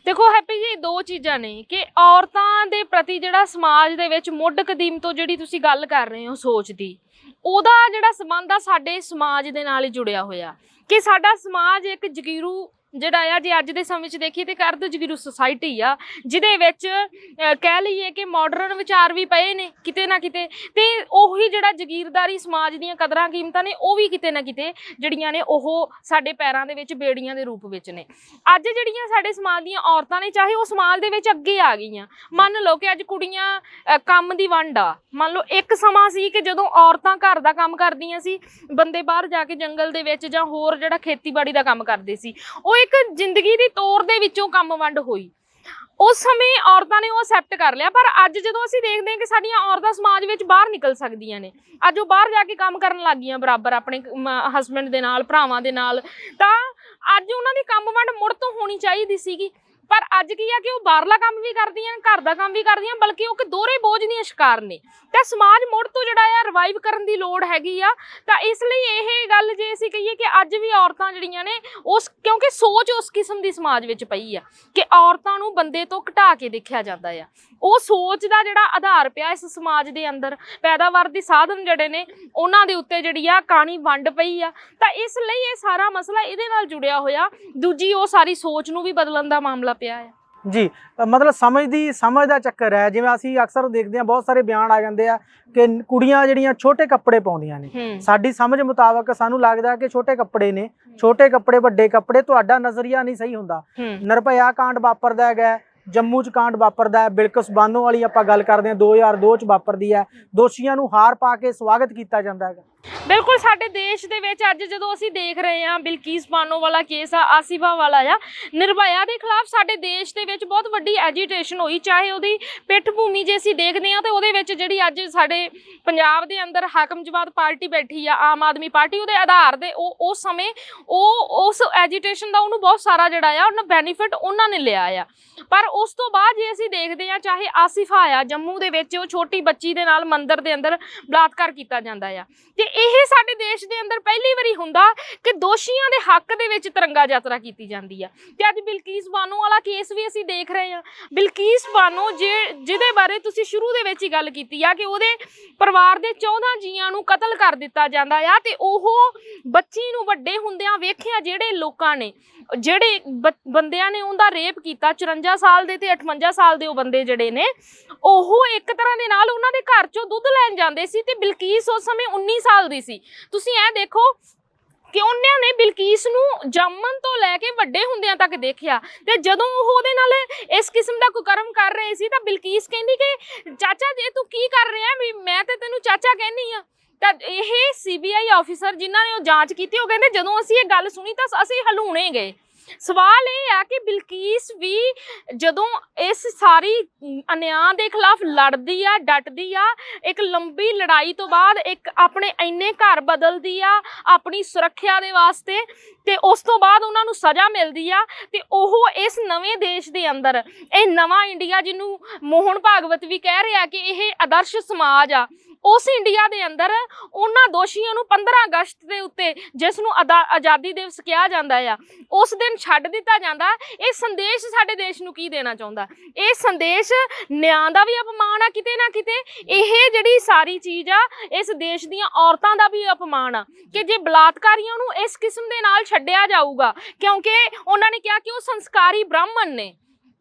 ਦੇਖੋ ਹੈਪੀ ਜੀ, ਦੋ ਚੀਜ਼ਾਂ ਨੇ ਕਿ ਔਰਤਾਂ ਦੇ ਪ੍ਰਤੀ ਜਿਹੜਾ ਸਮਾਜ ਦੇ ਵਿੱਚ ਮੁੱਢ ਕਦੀਮ ਤੋਂ ਜਿਹੜੀ ਤੁਸੀਂ ਗੱਲ ਕਰ ਰਹੇ ਹੋ ਸੋਚ ਦੀ, ਉਹਦਾ ਜਿਹੜਾ ਸੰਬੰਧ ਆ ਸਾਡੇ ਸਮਾਜ ਦੇ ਨਾਲ ਹੀ ਜੁੜਿਆ ਹੋਇਆ ਕਿ ਸਾਡਾ ਸਮਾਜ ਇੱਕ ਜਗੀਰੂ ਜਿਹੜਾ ਆ, ਜੇ ਅੱਜ ਦੇ ਸਮੇਂ 'ਚ ਦੇਖੀਏ ਤੇ ਅਰਧ ਜਗੀਰੂ ਸੁਸਾਇਟੀ ਆ, ਜਿਹਦੇ ਵਿੱਚ ਕਹਿ ਲਈਏ ਕਿ ਮਾਡਰਨ ਵਿਚਾਰ ਵੀ ਪਏ ਨੇ ਕਿਤੇ ਨਾ ਕਿਤੇ, ਤੇ ਉਹੀ ਜਿਹੜਾ ਜਗੀਰਦਾਰੀ ਸਮਾਜ ਦੀਆਂ ਕਦਰਾਂ ਕੀਮਤਾਂ ਨੇ ਉਹ ਵੀ ਕਿਤੇ ਨਾ ਕਿਤੇ ਜਿਹੜੀਆਂ ਨੇ ਉਹ ਸਾਡੇ ਪੈਰਾਂ ਦੇ ਵਿੱਚ ਬੇੜੀਆਂ ਦੇ ਰੂਪ ਵਿੱਚ ਨੇ। ਅੱਜ ਜਿਹੜੀਆਂ ਸਾਡੇ ਸਮਾਜ ਦੀਆਂ ਔਰਤਾਂ ਨੇ, ਚਾਹੇ ਉਹ ਸਮਾਜ ਦੇ ਵਿੱਚ ਅੱਗੇ ਆ ਗਈਆਂ। ਮੰਨ ਲਓ ਕਿ ਅੱਜ ਕੁੜੀਆਂ ਕੰਮ ਦੀ ਵੰਡ ਆ। ਮੰਨ ਲਓ ਇੱਕ ਸਮਾਂ ਸੀ ਕਿ ਜਦੋਂ ਔਰਤਾਂ ਘਰ ਦਾ ਕੰਮ ਕਰਦੀਆਂ ਸੀ, ਬੰਦੇ ਬਾਹਰ ਜਾ ਕੇ ਜੰਗਲ ਦੇ ਵਿੱਚ ਜਾਂ ਹੋਰ ਜਿਹੜਾ ਖੇਤੀਬਾੜੀ ਦਾ ਕੰਮ ਕਰਦੇ ਸੀ। ਉਹ ਇੱਕ ਜ਼ਿੰਦਗੀ ਦੀ ਤੌਰ ਦੇ ਵਿੱਚੋਂ ਕੰਮ ਵੰਡ ਹੋਈ। ਉਸ ਸਮੇਂ ਔਰਤਾਂ ਨੇ ਉਹ ਅਸੈਪਟ ਕਰ ਲਿਆ, ਪਰ ਅੱਜ ਜਦੋਂ ਅਸੀਂ ਦੇਖਦੇ ਹਾਂ ਕਿ ਸਾਡੀਆਂ ਔਰਤਾਂ ਸਮਾਜ ਵਿੱਚ ਬਾਹਰ ਨਿਕਲ ਸਕਦੀਆਂ ਨੇ, ਅੱਜ ਉਹ ਬਾਹਰ ਜਾ ਕੇ ਕੰਮ ਕਰਨ ਲੱਗ ਗਈਆਂ ਬਰਾਬਰ ਆਪਣੇ ਹਸਬੈਂਡ ਦੇ ਨਾਲ, ਭਰਾਵਾਂ ਦੇ ਨਾਲ, ਤਾਂ ਅੱਜ ਉਹਨਾਂ ਦੀ ਕੰਮ ਵੰਡ ਮੁੜ ਤੋਂ ਹੋਣੀ ਚਾਹੀਦੀ ਸੀਗੀ। ਪਰ ਅੱਜ ਕੀ ਆ ਕਿ ਉਹ ਬਾਹਰਲਾ ਕੰਮ ਵੀ ਕਰਦੀਆਂ, ਘਰ ਦਾ ਕੰਮ ਵੀ ਕਰਦੀਆਂ, ਬਲਕਿ ਉਹ ਕਿ ਦੋਹਰੇ ਬੋਝ ਦੀਆਂ ਸ਼ਿਕਾਰ ਨੇ। ਤਾਂ ਸਮਾਜ ਮੁੜ ਤੋਂ ਜਿਹੜਾ ਆ ਰਿਵਾਈਵ ਕਰਨ ਦੀ ਲੋੜ ਹੈਗੀ ਆ। ਤਾਂ ਇਸ ਲਈ ਇਹ ਗੱਲ ਜੇ ਅਸੀਂ ਕਹੀਏ ਕਿ ਅੱਜ ਵੀ ਔਰਤਾਂ ਜਿਹੜੀਆਂ ਨੇ ਉਸ, ਕਿਉਂਕਿ ਸੋਚ ਉਸ ਕਿਸਮ ਦੀ ਸਮਾਜ ਵਿੱਚ ਪਈ ਆ ਕਿ ਔਰਤਾਂ ਨੂੰ ਬੰਦੇ ਤੋਂ ਘਟਾ ਕੇ ਦੇਖਿਆ ਜਾਂਦਾ ਆ, ਉਹ ਸੋਚ ਦਾ ਜਿਹੜਾ ਆਧਾਰ ਪਿਆ ਇਸ ਸਮਾਜ ਦੇ ਅੰਦਰ, ਪੈਦਾਵਾਰ ਦੇ ਸਾਧਨ ਜਿਹੜੇ ਨੇ ਉਹਨਾਂ ਦੇ ਉੱਤੇ ਜਿਹੜੀ ਆ ਕਾਣੀ ਵੰਡ ਪਈ ਆ। ਤਾਂ ਇਸ ਲਈ ਇਹ ਸਾਰਾ ਮਸਲਾ ਇਹਦੇ ਨਾਲ ਜੁੜਿਆ ਹੋਇਆ। ਦੂਜੀ ਉਹ ਸਾਰੀ ਸੋਚ ਨੂੰ ਵੀ ਬਦਲਣ ਦਾ ਮਾਮਲਾ ਪਿਆ ਹੈ। ਜੀ ਮਤਲਬ ਸਮਝ ਦਾ ਚੱਕਰ ਹੈ। ਜਿਵੇਂ ਅਸੀਂ ਅਕਸਰ ਦੇਖਦੇ ਹਾਂ ਬਹੁਤ ਸਾਰੇ ਬਿਆਨ ਆ ਜਾਂਦੇ ਆ ਕਿ ਕੁੜੀਆਂ ਜਿਹੜੀਆਂ ਛੋਟੇ ਕੱਪੜੇ ਪਾਉਂਦੀਆਂ ਨੇ, ਸਾਡੀ ਸਮਝ ਮੁਤਾਬਕ ਸਾਨੂੰ ਲੱਗਦਾ ਕਿ ਛੋਟੇ ਕੱਪੜੇ ਨੇ, ਛੋਟੇ ਕੱਪੜੇ ਵੱਡੇ ਕੱਪੜੇ, ਤੁਹਾਡਾ ਨਜ਼ਰੀਆ ਨਹੀਂ ਸਹੀ ਹੁੰਦਾ। ਨਿਰਭਇਆ ਕਾਂਡ ਵਾਪਰਦਾ ਹੈਗਾ, ਜੰਮੂ ਚ ਕਾਂਡ ਵਾਪਰਦਾ ਹੈ, ਬਿਲਕਿਸ ਬਾਨੋ ਵਾਲੀ ਆਪਾਂ ਗੱਲ ਕਰਦੇ ਹਾਂ 2002 ਚ ਵਾਪਰਦੀ ਹੈ, ਦੋਸ਼ੀਆਂ ਨੂੰ ਹਾਰ ਪਾ ਕੇ ਸਵਾਗਤ ਕੀਤਾ ਜਾਂਦਾ ਹੈਗਾ। ਬਿਲਕੁਲ ਸਾਡੇ ਦੇਸ਼ ਦੇ ਵਿੱਚ ਅੱਜ ਜਦੋਂ ਅਸੀਂ ਦੇਖ ਰਹੇ ਹਾਂ ਬਿਲਕਿਸ ਬਾਨੋ ਵਾਲਾ ਕੇਸ ਆ, ਆਸਿਫਾ ਵਾਲਾ ਆ, ਨਿਰਭਇਆ ਦੇ ਖਿਲਾਫ ਸਾਡੇ ਦੇਸ਼ ਦੇ ਵਿੱਚ ਬਹੁਤ ਵੱਡੀ ਐਜੀਟੇਸ਼ਨ ਹੋਈ। ਚਾਹੇ ਉਹਦੀ ਪਿੱਠ ਭੂਮੀ ਜੇ ਅਸੀਂ ਦੇਖਦੇ ਹਾਂ ਤੇ ਉਹਦੇ ਵਿੱਚ ਜਿਹੜੀ ਅੱਜ ਸਾਡੇ ਪੰਜਾਬ ਦੇ ਅੰਦਰ ਹਾਕਮ ਜਮਾਤ ਪਾਰਟੀ ਬੈਠੀ ਆ, ਆਮ ਆਦਮੀ ਪਾਰਟੀ, ਉਹਦੇ ਆਧਾਰ ਦੇ ਉਸ ਸਮੇਂ ਉਸ ਐਜੀਟੇਸ਼ਨ ਦਾ ਉਹਨੂੰ ਬਹੁਤ ਸਾਰਾ ਜਿਹੜਾ ਆ ਉਹਨਾਂ ਬੈਨੀਫਿਟ ਉਹਨਾਂ ਨੇ ਲਿਆ ਆ। ਪਰ ਉਸ ਤੋਂ ਬਾਅਦ ਜੇ ਅਸੀਂ ਦੇਖਦੇ ਹਾਂ ਚਾਹੇ ਆਸਿਫਾ ਆ ਜੰਮੂ ਦੇ ਵਿੱਚ, ਉਹ ਛੋਟੀ ਬੱਚੀ ਦੇ ਨਾਲ ਮੰਦਿਰ ਦੇ ਅੰਦਰ ਬਲਾਤਕਾਰ ਕੀਤਾ ਜਾਂਦਾ ਆ, ਤੇ ਇਹ ਸਾਡੇ ਦੇਸ਼ ਦੇ ਅੰਦਰ ਪਹਿਲੀ ਵਾਰੀ ਹੁੰਦਾ ਕਿ ਦੋਸ਼ੀਆਂ ਦੇ ਹੱਕ ਦੇ ਵਿੱਚ ਤਿਰੰਗਾ ਯਾਤਰਾ ਕੀਤੀ ਜਾਂਦੀ ਆ। ਤੇ ਅੱਜ ਬਿਲਕਿਸ ਬਾਨੋ ਵਾਲਾ ਕੇਸ ਵੀ ਅਸੀਂ ਦੇਖ ਰਹੇ ਹਾਂ। ਬਿਲਕਿਸ ਬਾਨੋ ਜਿਹਦੇ ਬਾਰੇ ਤੁਸੀਂ ਸ਼ੁਰੂ ਦੇ ਵਿੱਚ ਹੀ ਗੱਲ ਕੀਤੀ ਆ ਕਿ ਉਹਦੇ ਪਰਿਵਾਰ ਦੇ 14 ਜੀਆਂ ਨੂੰ ਕਤਲ ਕਰ ਦਿੱਤਾ ਜਾਂਦਾ ਆ, ਤੇ ਉਹ ਬੱਚੀ ਨੂੰ ਵੱਡੇ ਹੁੰਦਿਆਂ ਵੇਖਿਆ ਜਿਹੜੇ ਲੋਕਾਂ ਨੇ, ਜਿਹੜੇ ਬੰਦਿਆਂ ਨੇ ਉਹਦਾ ਰੇਪ ਕੀਤਾ, 54 ਸਾਲ ਦੇ ਤੇ 58 ਸਾਲ ਦੇ ਉਹ ਬੰਦੇ ਜਿਹੜੇ ਨੇ, ਉਹ ਇੱਕ ਤਰ੍ਹਾਂ ਦੇ ਨਾਲ ਉਹਨਾਂ ਦੇ ਘਰ ਚੋਂ ਦੁੱਧ ਲੈਣ ਜਾਂਦੇ ਸੀ, ਤੇ ਬਿਲਕਿਸ ਉਸ ਸਮੇਂ 19 ਸਾਲ ਦੀ ਸੀ। ਤੁਸੀਂ ਇਹ ਦੇਖੋ ਕਿ ਉਹਨਾਂ ਨੇ ਬਿਲਕਿਸ ਨੂੰ ਜੰਮਣ ਤੋਂ ਲੈ ਕੇ ਵੱਡੇ ਹੁੰਦਿਆਂ ਤੱਕ ਦੇਖਿਆ, ਤੇ ਜਦੋਂ ਉਹ ਉਹਦੇ ਨਾਲ ਇਸ ਕਿਸਮ ਦਾ ਕੁਕਰਮ ਕਰ ਰਹੇ ਸੀ ਤਾਂ ਬਿਲਕਿਸ ਕਹਿੰਦੀ ਕਿ ਚਾਚਾ ਜੇ ਤੂੰ ਕੀ ਕਰ ਰਿਹਾ, ਵੀ ਮੈਂ ਤੇ ਤੈਨੂੰ ਚਾਚਾ ਕਹਿੰਦੀ ਆ। ਤਾਂ ਇਹ CBI ਆਫੀਸਰ ਜਿਨ੍ਹਾਂ ਨੇ ਉਹ ਜਾਂਚ ਕੀਤੀ, ਉਹ ਕਹਿੰਦੇ ਜਦੋਂ ਅਸੀਂ ਇਹ ਗੱਲ ਸੁਣੀ ਤਾਂ ਅਸੀਂ ਹਲੂਣੇ ਗਏ। ਸਵਾਲ ਇਹ ਆ ਕਿ ਬਿਲਕਿਸ ਵੀ ਜਦੋਂ ਇਸ ਸਾਰੀ ਅਨਿਆਂ ਦੇ ਖਿਲਾਫ ਲੜਦੀ ਆ, ਡਟਦੀ ਆ, ਇੱਕ ਲੰਬੀ ਲੜਾਈ ਤੋਂ ਬਾਅਦ ਇੱਕ ਆਪਣੇ ਇੰਨੇ ਘਰ ਬਦਲਦੀ ਆ ਆਪਣੀ ਸੁਰੱਖਿਆ ਦੇ ਵਾਸਤੇ, ਤੇ ਉਸ ਤੋਂ ਬਾਅਦ ਉਹਨਾਂ ਨੂੰ ਸਜ਼ਾ ਮਿਲਦੀ ਆ, ਤੇ ਉਹ ਇਸ ਨਵੇਂ ਦੇਸ਼ ਦੇ ਅੰਦਰ, ਇਹ ਨਵਾਂ ਇੰਡੀਆ ਜਿਹਨੂੰ ਮੋਹਨ ਭਾਗਵਤ ਵੀ ਕਹਿ ਰਿਹਾ ਕਿ ਇਹ ਆਦਰਸ਼ ਸਮਾਜ ਆ, ਉਸ ਇੰਡੀਆ ਦੇ ਅੰਦਰ ਉਹਨਾਂ ਦੋਸ਼ੀਆਂ ਨੂੰ 15 ਅਗਸਤ ਦੇ ਉੱਤੇ, ਜਿਸ ਨੂੰ ਆਜ਼ਾਦੀ ਦਿਵਸ ਕਿਹਾ ਜਾਂਦਾ ਆ, ਉਸ ਦਿਨ ਛੱਡ ਦਿੱਤਾ ਜਾਂਦਾ। ਇਹ ਸੰਦੇਸ਼ ਸਾਡੇ ਦੇਸ਼ ਨੂੰ ਕੀ ਦੇਣਾ ਚਾਹੁੰਦਾ? ਇਹ ਸੰਦੇਸ਼ ਨਿਆਂ ਦਾ ਵੀ ਅਪਮਾਨ ਆ ਕਿਤੇ ਨਾ ਕਿਤੇ। ਇਹ ਜਿਹੜੀ ਸਾਰੀ ਚੀਜ਼ ਆ ਇਸ ਦੇਸ਼ ਦੀਆਂ ਔਰਤਾਂ ਦਾ ਵੀ ਅਪਮਾਨ ਆ ਕਿ ਜੇ ਬਲਾਤਕਾਰੀਆਂ ਨੂੰ ਇਸ ਕਿਸਮ ਦੇ ਨਾਲ ਛੱਡਿਆ ਜਾਊਗਾ, ਕਿਉਂਕਿ ਉਹਨਾਂ ਨੇ ਕਿਹਾ ਕਿ ਉਹ ਸੰਸਕਾਰੀ ਬ੍ਰਾਹਮਣ ਨੇ,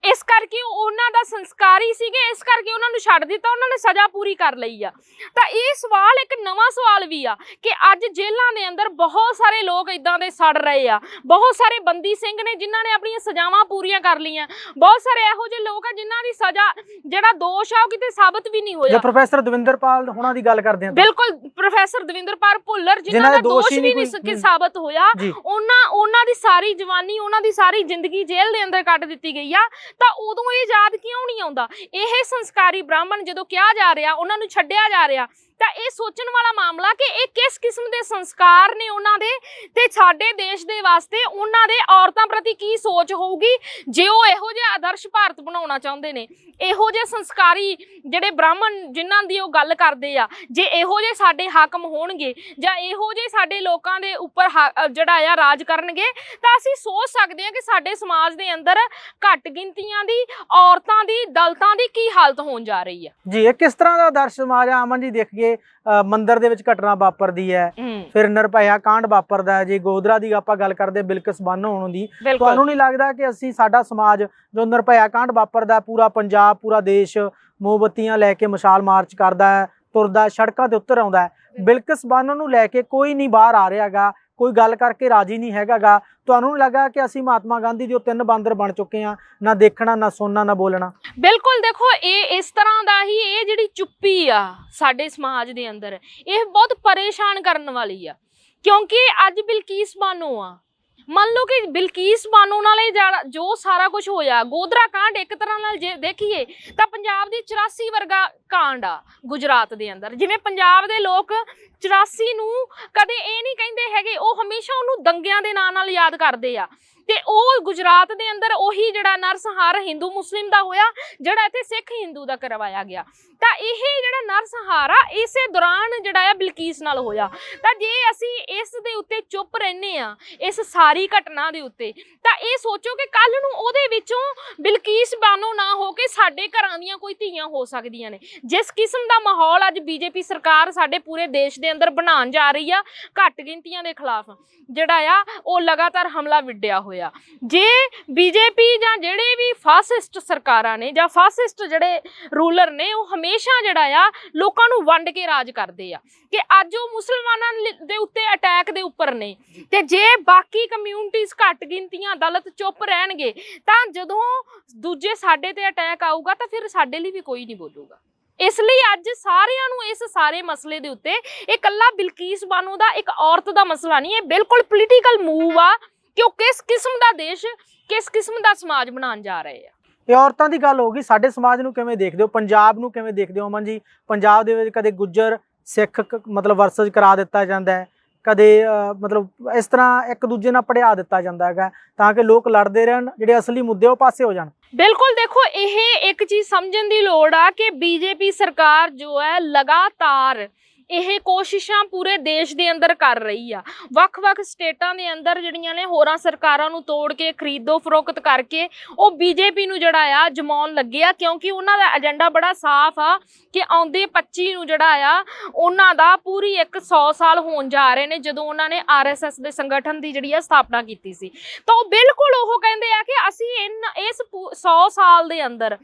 ਇਸ ਕਰਕੇ ਉਹਨਾਂ ਦਾ ਸੰਸਕਾਰੀ ਸੀਗੇ, ਇਸ ਕਰਕੇ ਉਹਨਾਂ ਨੂੰ ਛੱਡ ਦਿੱਤਾ, ਉਹਨਾਂ ਨੇ ਸਜ਼ਾ ਪੂਰੀ ਕਰ ਲਈ ਆ। ਤਾਂ ਇਹ ਸਵਾਲ ਇੱਕ ਨਵਾਂ ਸਵਾਲ ਵੀ ਆ ਕਿ ਅੱਜ ਜੇਲ੍ਹਾਂ ਦੇ ਅੰਦਰ ਬਹੁਤ ਸਾਰੇ ਲੋਕ ਇਦਾਂ ਦੇ ਸੜ ਰਹੇ ਆ, ਬਹੁਤ ਸਾਰੇ ਬੰਦੀ ਸਿੰਘ ਨੇ ਜਿਨ੍ਹਾਂ ਨੇ ਆਪਣੀਆਂ ਸਜ਼ਾਵਾਂ ਪੂਰੀਆਂ ਕਰ ਲਈਆਂ, ਬਹੁਤ ਸਾਰੇ ਇਹੋ ਜਿਹੇ ਲੋਕ ਆ ਜਿਨ੍ਹਾਂ ਦੀ ਸਜ਼ਾ, ਜਿਹੜਾ ਦੋਸ਼ ਆ ਉਹ ਕਿਤੇ ਸਾਬਤ ਵੀ ਨਹੀਂ ਹੋਇਆ। ਪ੍ਰੋਫੈਸਰ ਦਵਿੰਦਰਪਾਲ ਹੁਣਾਂ ਦੀ ਗੱਲ ਕਰਦੇ ਹਾਂ, ਬਿਲਕੁਲ ਪ੍ਰੋਫੈਸਰ ਦਵਿੰਦਰਪਾਲ ਭੁੱਲਰ ਜਿਨ੍ਹਾਂ ਦਾ ਦੋਸ਼ ਵੀ ਨਹੀਂ ਸਾਬਤ ਹੋਇਆ, ਉਹਨਾਂ ਦੀ ਸਾਰੀ ਜਵਾਨੀ, ਉਹਨਾਂ ਦੀ ਸਾਰੀ ਜ਼ਿੰਦਗੀ ਜੇਲ੍ਹ ਦੇ ਅੰਦਰ ਕੱਟ ਦਿੱਤੀ ਗਈ ਆ। ਤਾਂ ਉਦੋਂ ਇਹ ਯਾਦ ਕਿਉਂ ਨਹੀਂ ਆਉਂਦਾ? ਇਹ ਸੰਸਕਾਰੀ ਬ੍ਰਾਹਮਣ ਜਦੋਂ ਕਿਹਾ ਜਾ ਰਿਹਾ, ਉਹਨਾਂ ਨੂੰ ਛੱਡਿਆ ਜਾ ਰਿਹਾ, ਤਾਂ ਇਹ ਸੋਚਣ ਵਾਲਾ ਮਾਮਲਾ ਕਿ ਇਹ ਕਿਸ ਕਿਸਮ ਦੇ ਸੰਸਕਾਰ ਨੇ ਉਹਨਾਂ ਦੇ, ਤੇ ਸਾਡੇ ਦੇਸ਼ ਦੇ ਵਾਸਤੇ ਉਹਨਾਂ ਦੇ ਔਰਤਾਂ ਪ੍ਰਤੀ ਕੀ ਸੋਚ ਹੋਊਗੀ ਜੇ ਉਹ ਇਹੋ ਜਿਹਾ ਆਦਰਸ਼ ਭਾਰਤ ਬਣਾਉਣਾ ਚਾਹੁੰਦੇ ਨੇ। ਇਹੋ ਜਿਹੇ ਸੰਸਕਾਰੀ ਜਿਹੜੇ ਬ੍ਰਾਹਮਣ ਜਿਨ੍ਹਾਂ ਦੀ ਉਹ ਗੱਲ ਕਰਦੇ ਆ, ਜੇ ਇਹੋ ਜਿਹੇ ਸਾਡੇ ਹਾਕਮ ਹੋਣਗੇ ਜਾਂ ਇਹੋ ਜਿਹੇ ਸਾਡੇ ਲੋਕਾਂ ਦੇ ਉੱਪਰ ਜਿਹੜਾ ਆ ਰਾਜ ਕਰਨਗੇ, ਤਾਂ ਅਸੀਂ ਸੋਚ ਸਕਦੇ ਹਾਂ ਕਿ ਸਾਡੇ ਸਮਾਜ ਦੇ ਅੰਦਰ ਘੱਟ ਗਿਣਤੀਆਂ ਦੀ ਔਰਤਾਂ ਦੀ, ਦਲਿਤਾਂ ਦੀ ਕੀ ਹਾਲਤ ਹੋਣ ਜਾ ਰਹੀ ਆ। ਜੀ ਇਹ ਕਿਸ ਤਰ੍ਹਾਂ ਦਾ ਆਦਰਸ਼ ਸਮਾਜ ਆ? ਅਮਨ ਜੀ ਦੇਖੀਏ ਮੰਦਿਰ ਦੇ ਵਿੱਚ ਘਟਨਾ ਵਾਪਰਦੀ ਹੈ, ਫਿਰ ਨਿਰਭਇਆ ਕਾਂਡ ਵਾਪਰਦਾ ਹੈ, ਜੇ ਗੋਦਰਾ ਦੀ ਆਪਾਂ ਗੱਲ ਕਰਦੇ ਬਿਲਕਿਸ ਬਾਨੋ ਹੋਣ ਦੀ, ਤੁਹਾਨੂੰ ਨਹੀਂ ਲੱਗਦਾ ਕਿ ਅਸੀਂ, ਸਾਡਾ ਸਮਾਜ ਜੋ ਨਿਰਭਇਆ ਕਾਂਡ ਵਾਪਰਦਾ, ਪੂਰਾ ਪੰਜਾਬ, ਪੂਰਾ ਦੇਸ਼ ਮੋਮਬੱਤੀਆਂ ਲੈ ਕੇ ਮਸ਼ਾਲ ਮਾਰਚ ਕਰਦਾ ਹੈ, ਤੁਰਦਾ, ਸੜਕਾਂ ਤੇ ਉਤਰ ਆਉਂਦਾ ਹੈ, ਬਿਲਕਿਸ ਬਾਨੋ ਨੂੰ ਲੈ ਕੇ ਕੋਈ ਨਹੀਂ ਬਾਹਰ ਆ ਰਿਹਾ ਗਾ, ਕੋਈ ਗੱਲ ਕਰਕੇ ਰਾਜੀ ਨਹੀਂ ਹੈਗਾ ਗਾ? ਤੁਹਾਨੂੰ ਲੱਗਾ ਕਿ ਅਸੀਂ ਮਹਾਤਮਾ ਗਾਂਧੀ ਦੇ 3 ਬਾਂਦਰ ਬਣ ਚੁੱਕੇ ਹਾਂ, ਨਾ ਦੇਖਣਾ, ਨਾ ਸੁਣਨਾ, ਨਾ ਬੋਲਣਾ? ਬਿਲਕੁਲ ਦੇਖੋ, ਇਹ ਇਸ ਤਰ੍ਹਾਂ ਦਾ ਹੀ, ਇਹ ਜਿਹੜੀ ਚੁੱਪੀ ਆ ਸਾਡੇ ਸਮਾਜ ਦੇ ਅੰਦਰ, ਇਹ ਬਹੁਤ ਪਰੇਸ਼ਾਨ ਕਰਨ ਵਾਲੀ ਆ। ਕਿਉਂਕਿ ਅੱਜ ਬਿਲਕਿਸ ਬਾਨੋ ਆ, ਮੰਨ ਲਓ ਕਿ ਬਿਲਕਿਸ ਬਾਨੋ ਨਾਲ ਜੋ ਸਾਰਾ ਕੁਝ ਹੋਇਆ, ਗੋਦਰਾ ਕਾਂਡ ਇੱਕ ਤਰ੍ਹਾਂ ਨਾਲ ਜੇ ਦੇਖੀਏ ਤਾਂ ਪੰਜਾਬ ਦੀ 84 ਵਰਗਾ ਕਾਂਡ ਆ ਗੁਜਰਾਤ ਦੇ ਅੰਦਰ। ਜਿਵੇਂ ਪੰਜਾਬ ਦੇ ਲੋਕ 84 ਨੂੰ ਕਦੇ ਇਹ ਨਹੀਂ ਕਹਿੰਦੇ ਹੈਗੇ, ਉਹ ਹਮੇਸ਼ਾ ਉਹਨੂੰ ਦੰਗਿਆਂ ਦੇ ਨਾਂ ਨਾਲ ਯਾਦ ਕਰਦੇ ਆ, ਤੇ ਉਹ ਗੁਜਰਾਤ ਦੇ ਅੰਦਰ ਉਹੀ ਜਿਹੜਾ ਨਰਸੰਹਾਰ ਹਿੰਦੂ ਮੁਸਲਿਮ ਦਾ ਹੋਇਆ, ਜਿਹੜਾ ਇੱਥੇ ਸਿੱਖ ਹਿੰਦੂ ਦਾ ਕਰਵਾਇਆ ਗਿਆ। ਤਾਂ ਇਹ ਜਿਹੜਾ ਨਰਸੰਹਾਰ ਆ ਇਸੇ ਦੌਰਾਨ ਜਿਹੜਾ ਆ ਬਿਲਕਿਸ ਨਾਲ ਹੋਇਆ। ਤਾਂ ਜੇ ਅਸੀਂ ਇਸ ਦੇ ਉੱਤੇ ਚੁੱਪ ਰਹਿੰਦੇ ਆ, ਇਸ ਸਾਰੀ ਘਟਨਾ ਦੇ ਉੱਤੇ, ਤਾਂ ਇਹ ਸੋਚੋ ਕਿ ਕੱਲ ਨੂੰ ਉਹਦੇ ਵਿੱਚੋਂ ਬਿਲਕਿਸ ਬਾਨੋ ਨਾ ਹੋ ਕੇ ਸਾਡੇ ਘਰਾਂ ਦੀਆਂ ਕੋਈ ਧੀਆਂ ਹੋ ਸਕਦੀਆਂ ਨੇ। ਜਿਸ ਕਿਸਮ ਦਾ ਮਾਹੌਲ ਅੱਜ BJP ਸਰਕਾਰ ਸਾਡੇ ਪੂਰੇ ਦੇਸ਼ ਦੇ ਅੰਦਰ ਬਣਾਉਣ ਜਾ ਰਹੀ ਆ, ਘੱਟ ਗਿਣਤੀਆਂ ਦੇ ਖਿਲਾਫ ਜਿਹੜਾ ਆ ਉਹ ਲਗਾਤਾਰ ਹਮਲਾ ਵਿੱਢਿਆ ਹੋਇਆ। ਹੋਇਆ। ਜੇ ਬੀਜੇਪੀ ਜਾਂ ਜਿਹੜੇ ਵੀ ਫਾਸਿਸਟ ਸਰਕਾਰਾਂ ਨੇ ਜਾਂ ਫਾਸਿਸਟ ਜਿਹੜੇ ਰੂਲਰ ਨੇ ਉਹ ਹਮੇਸ਼ਾ ਜਿਹੜਾ ਆ ਲੋਕਾਂ ਨੂੰ ਵੰਡ ਕੇ ਰਾਜ ਕਰਦੇ ਆ ਕਿ ਅੱਜ ਉਹ ਮੁਸਲਮਾਨਾਂ ਦੇ ਉੱਤੇ ਅਟੈਕ ਦੇ ਉੱਪਰ ਨੇ ਤੇ ਜੇ ਬਾਕੀ ਕਮਿਊਨਿਟੀਜ਼ ਘੱਟ ਗਿਣਤੀਆਂ ਦਲਿਤ ਚੁੱਪ ਰਹਿਣਗੇ ਤਾਂ ਜਦੋਂ ਦੂਜੇ ਸਾਡੇ ਤੇ ਅਟੈਕ ਆਊਗਾ ਤਾਂ ਫਿਰ ਸਾਡੇ ਲਈ ਵੀ ਕੋਈ ਨਹੀਂ ਬੋਲੂਗਾ। ਇਸ ਲਈ ਅੱਜ ਸਾਰਿਆਂ ਨੂੰ ਇਸ ਸਾਰੇ ਮਸਲੇ ਦੇ ਉੱਤੇ ਇਹ ਕੱਲਾ ਬਿਲਕੀਸ ਬਾਨੋ ਦਾ ਇੱਕ ਔਰਤ ਦਾ ਮਸਲਾ ਨਹੀਂ, ਇਹ ਬਿਲਕੁਲ ਪੋਲੀਟੀਕਲ ਮੂਵ ਆ ਕਿ ਉਹ ਕਿਸ ਕਿਸਮ ਦਾ ਦੇਸ਼ ਕਿਸ ਕਿਸਮ ਦਾ ਸਮਾਜ ਬਣਾਉਣ ਜਾ ਰਹੇ ਆ। ਇਹ ਔਰਤਾਂ ਦੀ ਗੱਲ ਹੋ ਗਈ। ਸਾਡੇ ਸਮਾਜ ਨੂੰ ਕਿਵੇਂ ਦੇਖਦੇ ਹੋ, ਪੰਜਾਬ ਨੂੰ ਕਿਵੇਂ ਦੇਖਦੇ ਹੋ ਅਮਨ ਜੀ? ਪੰਜਾਬ ਦੇ ਵਿੱਚ ਕਦੇ ਗੁੱਜਰ ਸਿੱਖ ਮਤਲਬ ਵਰਸਜ ਕਰਾ ਦਿੱਤਾ ਜਾਂਦਾ ਹੈ, ਕਦੇ ਮਤਲਬ ਇਸ ਤਰ੍ਹਾਂ ਇੱਕ ਦੂਜੇ ਨਾਲ ਪੜਿਆ ਦਿੱਤਾ ਜਾਂਦਾ ਹੈਗਾ ਤਾਂ ਕਿ ਲੋਕ ਲੜਦੇ ਰਹਿਣ, ਜਿਹੜੇ ਅਸਲੀ ਮੁੱਦੇ ਉਹ ਪਾਸੇ ਹੋ ਜਾਣ। ਬਿਲਕੁਲ, ਦੇਖੋ ਇਹ ਇੱਕ ਚੀਜ਼ ਸਮਝਣ ਦੀ ਲੋੜ ਆ ਕਿ ਬੀਜੇਪੀ ਸਰਕਾਰ ਜੋ ਹੈ ਲਗਾਤਾਰ ਇਹ ਕੋਸ਼ਿਸ਼ਾਂ ਪੂਰੇ ਦੇਸ਼ ਦੇ ਅੰਦਰ ਕਰ ਰਹੀ ਆ। ਵੱਖ-ਵੱਖ ਸਟੇਟਾਂ ਦੇ ਅੰਦਰ ਜਿਹੜੀਆਂ ਨੇ ਹੋਰਾਂ ਸਰਕਾਰਾਂ ਨੂੰ ਤੋੜ ਕੇ ਖਰੀਦੋ ਫਰੋਖਤ ਕਰਕੇ ਉਹ ਬੀਜੇਪੀ ਨੂੰ ਜਿਹੜਾ ਆ ਜਮਾਉਣ ਲੱਗੇ ਆ ਕਿਉਂਕਿ ਉਹਨਾਂ ਦਾ ਏਜੰਡਾ ਬੜਾ ਸਾਫ਼ ਆ ਕਿ ਆਉਂਦੇ 25 ਨੂੰ ਜਿਹੜਾ ਆ ਉਹਨਾਂ ਦਾ ਪੂਰੀ ਇੱਕ 100 ਸਾਲ ਹੋਣ ਜਾ ਰਹੇ ਨੇ ਜਦੋਂ ਉਹਨਾਂ ਨੇ RSS ਦੇ ਸੰਗਠਨ ਦੀ ਜਿਹੜੀ ਆ ਸਥਾਪਨਾ ਕੀਤੀ ਸੀ। ਤਾਂ ਉਹ ਬਿਲਕੁਲ ਉਹ ਕਹਿੰਦੇ ਆ ਕਿ ਅਸੀਂ ਇਸ 100 ਸਾਲ ਦੇ ਅੰਦਰ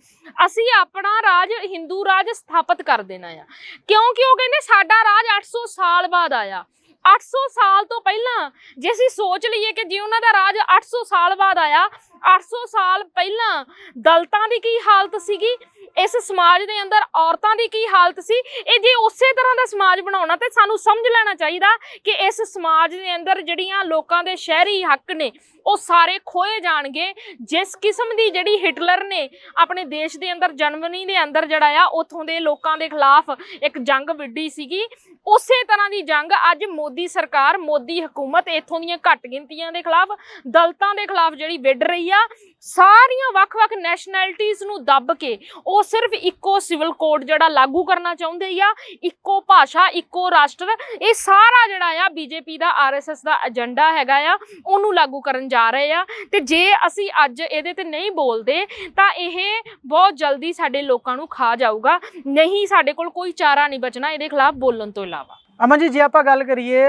ਅਸੀਂ ਆਪਣਾ ਰਾਜ ਹਿੰਦੂ ਰਾਜ ਸਥਾਪਿਤ ਕਰ ਦੇਣਾ ਆ ਕਿਉਂਕਿ ਉਹ ਕਹਿੰਦੇ ਸਾਡਾ ਰਾਜ 800 ਸਾਲ ਬਾਅਦ ਆਇਆ। 800 ਸਾਲ ਤੋਂ ਪਹਿਲਾਂ ਜੇ ਅਸੀਂ ਸੋਚ ਲਈਏ ਕਿ ਜੇ ਉਹਨਾਂ ਦਾ ਰਾਜ 800 ਸਾਲ ਬਾਅਦ ਆਇਆ, 800 ਸਾਲ ਪਹਿਲਾਂ ਦਲਿਤਾਂ ਦੀ ਕੀ ਹਾਲਤ ਸੀਗੀ, ਇਸ ਸਮਾਜ ਦੇ ਅੰਦਰ ਔਰਤਾਂ ਦੀ ਕੀ ਹਾਲਤ ਸੀ। ਇਹ ਜੇ ਉਸੇ ਤਰ੍ਹਾਂ ਦਾ ਸਮਾਜ ਬਣਾਉਣਾ ਤੇ ਸਾਨੂੰ ਸਮਝ ਲੈਣਾ ਚਾਹੀਦਾ ਕਿ ਇਸ ਸਮਾਜ ਦੇ ਅੰਦਰ ਜਿਹੜੀਆਂ ਲੋਕਾਂ ਦੇ ਸ਼ਹਿਰੀ ਹੱਕ ਨੇ ਉਹ ਸਾਰੇ ਖੋਏ ਜਾਣਗੇ। ਜਿਸ ਕਿਸਮ ਦੀ ਜਿਹੜੀ ਹਿਟਲਰ ਨੇ ਆਪਣੇ ਦੇਸ਼ ਦੇ ਅੰਦਰ ਜਰਮਨੀ ਦੇ ਅੰਦਰ ਜਿਹੜਾ ਆ ਉੱਥੋਂ ਦੇ ਲੋਕਾਂ ਦੇ ਖਿਲਾਫ ਇੱਕ ਜੰਗ ਵਿੱਢੀ ਸੀਗੀ, ਉਸੇ ਤਰ੍ਹਾਂ ਦੀ ਜੰਗ ਅੱਜ ਮੋਦੀ ਸਰਕਾਰ ਮੋਦੀ ਹਕੂਮਤ ਇੱਥੋਂ ਦੀਆਂ ਘੱਟ ਗਿਣਤੀਆਂ ਦੇ ਖਿਲਾਫ ਦਲਿਤਾਂ ਦੇ ਖਿਲਾਫ ਜਿਹੜੀ ਵਿੱਢ ਰਹੀ ਆ। ਸਾਰੀਆਂ ਵੱਖ-ਵੱਖ ਨੈਸ਼ਨੈਲਿਟੀਜ਼ ਨੂੰ ਦੱਬ ਕੇ ਉਹ ਸਿਰਫ ਇੱਕੋ ਸਿਵਲ ਕੋਡ ਜਿਹੜਾ ਲਾਗੂ ਕਰਨਾ ਚਾਹੁੰਦੇ ਆ, ਇੱਕੋ ਭਾਸ਼ਾ ਇੱਕੋ ਰਾਸ਼ਟਰ। ਇਹ ਸਾਰਾ ਜਿਹੜਾ ਆ ਬੀਜੇਪੀ ਦਾ RSS ਦਾ ਏਜੰਡਾ ਹੈਗਾ ਆ, ਉਹਨੂੰ ਲਾਗੂ ਕਰਨ ਜਾ ਰਹੇ ਆ। ਤੇ ਜੇ ਅਸੀਂ ਅੱਜ ਇਹਦੇ ਤੇ ਨਹੀਂ ਬੋਲਦੇ ਤਾਂ ਇਹ ਬਹੁਤ ਜਲਦੀ ਸਾਡੇ ਲੋਕਾਂ ਨੂੰ ਖਾ ਜਾਊਗਾ। ਨਹੀਂ, ਸਾਡੇ ਕੋਲ ਕੋਈ ਚਾਰਾ ਨਹੀਂ ਬਚਣਾ ਇਹਦੇ ਖਿਲਾਫ ਬੋਲਣ ਤੋਂ ਇਲਾਵਾ। ਅਮਨ ਜੀ, ਜੇ ਆਪਾਂ ਗੱਲ ਕਰੀਏ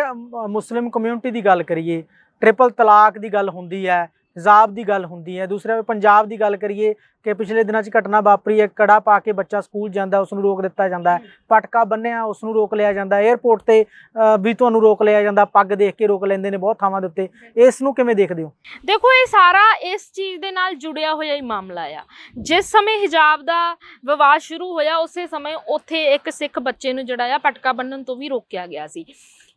ਮੁਸਲਿਮ ਕਮਿਊਨਿਟੀ ਦੀ ਗੱਲ ਕਰੀਏ, ਟ੍ਰਿਪਲ ਤਲਾਕ ਦੀ ਗੱਲ ਹੁੰਦੀ ਹੈ, ਹਿਜਾਬ ਦੀ ਗੱਲ ਹੁੰਦੀ ਹੈ। ਦੂਸਰੇ ਪੰਜਾਬ ਦੀ ਗੱਲ ਕਰੀਏ ਕਿ ਪਿਛਲੇ ਦਿਨਾਂ 'ਚ ਘਟਨਾ ਵਾਪਰੀ ਹੈ, ਕੜਾ ਪਾ ਕੇ ਬੱਚਾ ਸਕੂਲ ਜਾਂਦਾ ਉਸ ਨੂੰ ਰੋਕ ਦਿੱਤਾ ਜਾਂਦਾ ਹੈ, ਪਟਕਾ ਬੰਨਿਆ ਉਸ ਨੂੰ ਰੋਕ ਲਿਆ ਜਾਂਦਾ, 에ਅਰਪੋਰਟ ਤੇ ਵੀ ਤੁਹਾਨੂੰ ਰੋਕ ਲਿਆ ਜਾਂਦਾ, ਪੱਗ ਦੇਖ ਕੇ ਰੋਕ ਲੈਂਦੇ ਨੇ ਬਹੁਤ ਥਾਵਾਂ ਦੇ ਉੱਤੇ। ਇਸ ਨੂੰ ਕਿਵੇਂ ਦੇਖਦੇ ਹੋ? ਦੇਖੋ, ਇਹ ਸਾਰਾ ਇਸ ਚੀਜ਼ ਦੇ ਨਾਲ ਜੁੜਿਆ ਹੋਇਆ ਹੀ ਮਾਮਲਾ ਆ। ਜਿਸ ਸਮੇਂ ਹਿਜਾਬ ਦਾ ਵਿਵਾਦ ਸ਼ੁਰੂ ਹੋਇਆ ਉਸੇ ਸਮੇਂ ਉੱਥੇ ਇੱਕ ਸਿੱਖ ਬੱਚੇ ਨੂੰ ਜਿਹੜਾ ਆ ਪਟਕਾ ਬੰਨਣ ਤੋਂ ਵੀ ਰੋਕਿਆ ਗਿਆ ਸੀ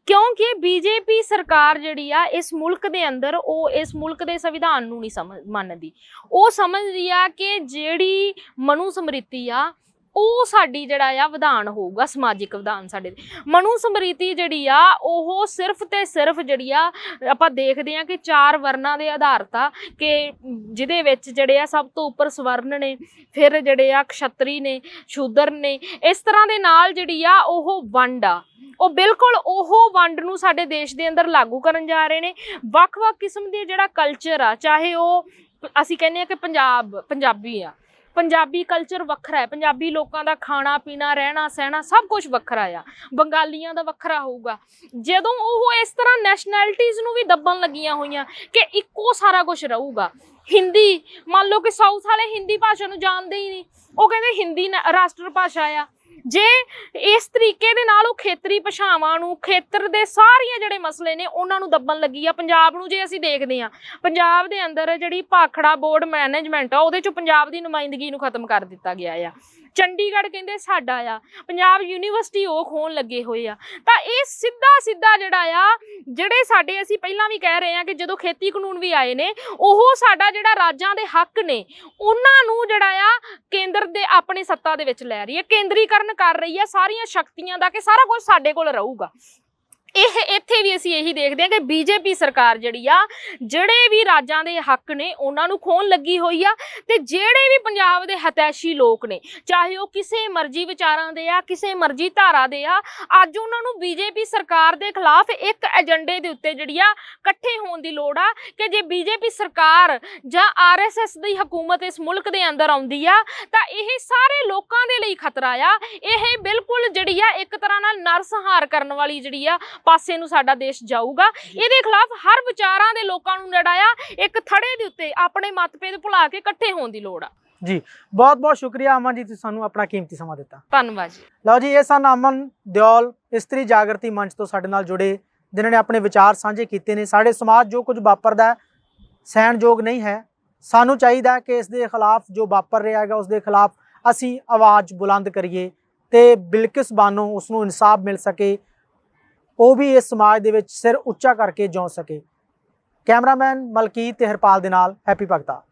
ਕਿਉਂਕਿ ਬੀਜੇਪੀ ਸਰਕਾਰ ਜਿਹੜੀ ਆ ਇਸ ਮੁਲਕ ਦੇ ਅੰਦਰ ਉਹ ਇਸ ਮੁਲਕ ਦੇ ਸੰਵਿਧਾਨ ਨੂੰ ਨਹੀਂ ਮੰਨਦੀ। ਉਹ ਸਮਝਦੀ ਆ ਕਿ ਜਿਹੜੀ ਮਨੂ ਸਮ੍ਰਿਤੀ ਆ ਉਹ ਸਾਡੀ ਜਿਹੜਾ ਆ ਵਿਧਾਨ ਹੋਊਗਾ, ਸਮਾਜਿਕ ਵਿਧਾਨ ਸਾਡੇ। ਮਨੂ ਸਮ੍ਰਿਤੀ ਜਿਹੜੀ ਆ ਉਹ ਸਿਰਫ ਤੇ ਸਿਰਫ ਜਿਹੜੀ ਆ ਆਪਾਂ ਦੇਖਦੇ ਆ ਕਿ 4 ਵਰਨਾਂ ਦੇ ਆਧਾਰਿਤ ਆ ਕਿ ਜਿਹਦੇ ਵਿੱਚ ਜਿਹੜੇ ਆ ਸਭ ਤੋਂ ਉੱਪਰ ਸਵਰਨ ਨੇ, ਫਿਰ ਜਿਹੜੇ ਆ ਕਸ਼ਤਰੀ ਨੇ, ਸ਼ੂਦਰ ਨੇ। ਇਸ ਤਰ੍ਹਾਂ ਦੇ ਨਾਲ ਜਿਹੜੀ ਆ ਉਹ ਵੰਡ ਆ, ਉਹ ਬਿਲਕੁਲ ਉਹ ਵੰਡ ਨੂੰ ਸਾਡੇ ਦੇਸ਼ ਦੇ ਅੰਦਰ ਲਾਗੂ ਕਰਨ ਜਾ ਰਹੇ ਨੇ। ਵੱਖ-ਵੱਖ ਕਿਸਮ ਦੇ ਜਿਹੜਾ ਕਲਚਰ ਆ, ਚਾਹੇ ਉਹ ਅਸੀਂ ਕਹਿੰਦੇ ਆ ਕਿ ਪੰਜਾਬੀ ਆ, ਪੰਜਾਬੀ ਕਲਚਰ ਵੱਖਰਾ ਹੈ, ਪੰਜਾਬੀ ਲੋਕਾਂ ਦਾ ਖਾਣਾ ਪੀਣਾ ਰਹਿਣਾ ਸਹਿਣਾ ਸਭ ਕੁਝ ਵੱਖਰਾ ਆ, ਬੰਗਾਲੀਆਂ ਦਾ ਵੱਖਰਾ ਹੋਊਗਾ। ਜਦੋਂ ਉਹ ਇਸ ਤਰ੍ਹਾਂ ਨੈਸ਼ਨੈਲਿਟੀਜ਼ ਨੂੰ ਵੀ ਦੱਬਣ ਲੱਗੀਆਂ ਹੋਈਆਂ ਕਿ ਇੱਕੋ ਸਾਰਾ ਕੁਝ ਰਹੂਗਾ। ਹਿੰਦੀ, ਮੰਨ ਲਓ ਕਿ ਸਾਊਥ ਵਾਲੇ ਹਿੰਦੀ ਭਾਸ਼ਾ ਨੂੰ ਜਾਣਦੇ ਹੀ ਨਹੀਂ, ਉਹ ਕਹਿੰਦੇ ਹਿੰਦੀ ਰਾਸ਼ਟਰ ਭਾਸ਼ਾ ਆ। ਜੇ ਇਸ ਤਰੀਕੇ ਦੇ ਨਾਲ ਉਹ ਖੇਤਰੀ ਭਾਸ਼ਾਵਾਂ ਨੂੰ, ਖੇਤਰ ਦੇ ਸਾਰੀਆਂ ਜਿਹੜੇ ਮਸਲੇ ਨੇ ਉਹਨਾਂ ਨੂੰ ਦੱਬਣ ਲੱਗੀ ਆ। ਪੰਜਾਬ ਨੂੰ ਜੇ ਅਸੀਂ ਦੇਖਦੇ ਹਾਂ, ਪੰਜਾਬ ਦੇ ਅੰਦਰ ਜਿਹੜੀ ਭਾਖੜਾ ਬੋਰਡ ਮੈਨੇਜਮੈਂਟ ਆ ਉਹਦੇ 'ਚੋਂ ਪੰਜਾਬ ਦੀ ਨੁਮਾਇੰਦਗੀ ਨੂੰ ਖਤਮ ਕਰ ਦਿੱਤਾ ਗਿਆ ਆ। ਚੰਡੀਗੜ੍ਹ ਕਹਿੰਦੇ ਸਾਡਾ ਆ, ਪੰਜਾਬ ਯੂਨੀਵਰਸਿਟੀ ਉਹ ਖੋਣ ਲੱਗੇ ਹੋਏ ਆ। ਤਾਂ ਇਹ ਸਿੱਧਾ ਜਿਹੜਾ ਆ, ਜਿਹੜੇ ਸਾਡੇ ਅਸੀਂ ਪਹਿਲਾਂ ਵੀ ਕਹਿ ਰਹੇ ਹਾਂ ਕਿ ਜਦੋਂ ਖੇਤੀ ਕਾਨੂੰਨ ਵੀ ਆਏ ਨੇ, ਉਹ ਸਾਡਾ ਜਿਹੜਾ ਰਾਜਾਂ ਦੇ ਹੱਕ ਨੇ ਉਹਨਾਂ ਨੂੰ ਜਿਹੜਾ ਆ ਕੇਂਦਰ ਦੇ ਆਪਣੀ ਸੱਤਾ ਦੇ ਵਿੱਚ ਲੈ ਰਹੀ ਹੈ, ਕੇਂਦਰੀਕਰਨ ਕਰ ਰਹੀ ਹੈ ਸਾਰੀਆਂ ਸ਼ਕਤੀਆਂ ਦਾ ਕਿ ਸਾਰਾ ਕੁਝ ਸਾਡੇ ਕੋਲ ਰਹੂਗਾ। ਇੱਥੇ ਵੀ ਅਸੀਂ ਇਹੀ ਦੇਖਦੇ ਹਾਂ ਕਿ ਬੀਜੇਪੀ ਸਰਕਾਰ ਜਿਹੜੀ ਆ ਜਿਹੜੇ ਵੀ ਰਾਜਾਂ ਦੇ ਹੱਕ ਨੇ ਉਹਨਾਂ ਨੂੰ ਖੋਹਣ ਲੱਗੀ ਹੋਈ ਆ। ਤੇ ਜਿਹੜੇ ਵੀ ਪੰਜਾਬ ਦੇ ਹਤੈਸ਼ੀ ਲੋਕ ਨੇ, ਚਾਹੇ ਉਹ ਕਿਸੇ ਮਰਜ਼ੀ ਵਿਚਾਰਾਂ ਦੇ ਆ, ਕਿਸੇ ਮਰਜ਼ੀ ਧਾਰਾ ਦੇ ਆ, ਅੱਜ ਉਹਨਾਂ ਨੂੰ ਬੀਜੇਪੀ ਸਰਕਾਰ ਦੇ ਖਿਲਾਫ ਇੱਕ ਏਜੰਡੇ ਦੇ ਉੱਤੇ ਜਿਹੜੀ ਆ ਇਕੱਠੇ ਹੋਣ ਦੀ ਲੋੜ ਆ ਕਿ ਜੇ ਬੀਜੇਪੀ ਸਰਕਾਰ ਜਾਂ RSS ਦੀ ਹਕੂਮਤ ਇਸ ਮੁਲਕ ਦੇ ਅੰਦਰ ਆਉਂਦੀ ਆ ਤਾਂ ਇਹ ਸਾਰੇ ਲੋਕਾਂ ਦੇ ਲਈ ਖਤਰਾ ਆ। ਇਹ ਬਿਲਕੁਲ ਜਿਹੜੀ ਆ ਇੱਕ ਤਰ੍ਹਾਂ ਨਾਲ ਨਰਸੰਹਾਰ ਕਰਨ ਵਾਲੀ ਜਿਹੜੀ ਆ ਪਾਸੇ ਨੂੰ ਸਾਡਾ ਸਾਡਾ ਦੇਸ਼ ਜਾਊਗਾ। ਇਹਦੇ ਖਿਲਾਫ ਹਰ ਵਿਚਾਰਾਂ ਦੇ ਲੋਕਾਂ ਨੂੰ ਲੜਾਇਆ, ਇੱਕ ਥੜੇ ਦੇ ਉੱਤੇ ਆਪਣੇ ਮਤਭੇਦ ਭੁਲਾ ਕੇ ਇਕੱਠੇ ਹੋਣ ਦੀ ਲੋੜ ਆ ਜੀ। ਬਹੁਤ ਬਹੁਤ ਸ਼ੁਕਰੀਆ ਅਮਨ ਜੀ, ਤੁਸੀਂ ਸਾਨੂੰ ਆਪਣਾ ਕੀਮਤੀ ਸਮਾਂ ਦਿੱਤਾ। ਧੰਨਵਾਦ ਜੀ। ਲਓ ਜੀ, ਇਹ ਸਨ ਅਮਨ ਦਿਓਲ, ਇਸਤਰੀ ਜਾਗਰਤੀ ਮੰਚ ਤੋਂ ਸਾਡੇ ਨਾਲ ਜੁੜੇ, ਜਿਨ੍ਹਾਂ ਨੇ ਆਪਣੇ ਵਿਚਾਰ ਸਾਂਝੇ ਕੀਤੇ ਨੇ। ਸਾਡੇ ਸਮਾਜ ਜੋ ਕੁਝ ਵਾਪਰਦਾ ਹੈ ਸਹਿਣਯੋਗ ਨਹੀਂ ਹੈ। ਸਾਨੂੰ ਚਾਹੀਦਾ ਕਿ ਇਸ ਦੇ ਖਿਲਾਫ ਜੋ ਵਾਪਰ ਰਿਹਾ ਹੈਗਾ ਉਸ ਦੇ ਖਿਲਾਫ ਅਸੀਂ ਆਵਾਜ਼ ਬੁਲੰਦ ਕਰੀਏ ਤੇ ਬਿਲਕਿਸ ਬਾਨੋ ਉਸ ਨੂੰ ਇਨਸਾਫ ਮਿਲ ਸਕੇ, ਉਹ ਵੀ ਇਸ ਸਮਾਜ ਦੇ ਵਿੱਚ ਸਿਰ ਉੱਚਾ ਕਰਕੇ ਜਿਉ ਸਕੇ। ਕੈਮਰਾਮੈਨ ਮਲਕੀਤ ਤੇ ਹਰਪਾਲ ਦੇ ਨਾਲ ਹੈਪੀ ਭਗਤਾ।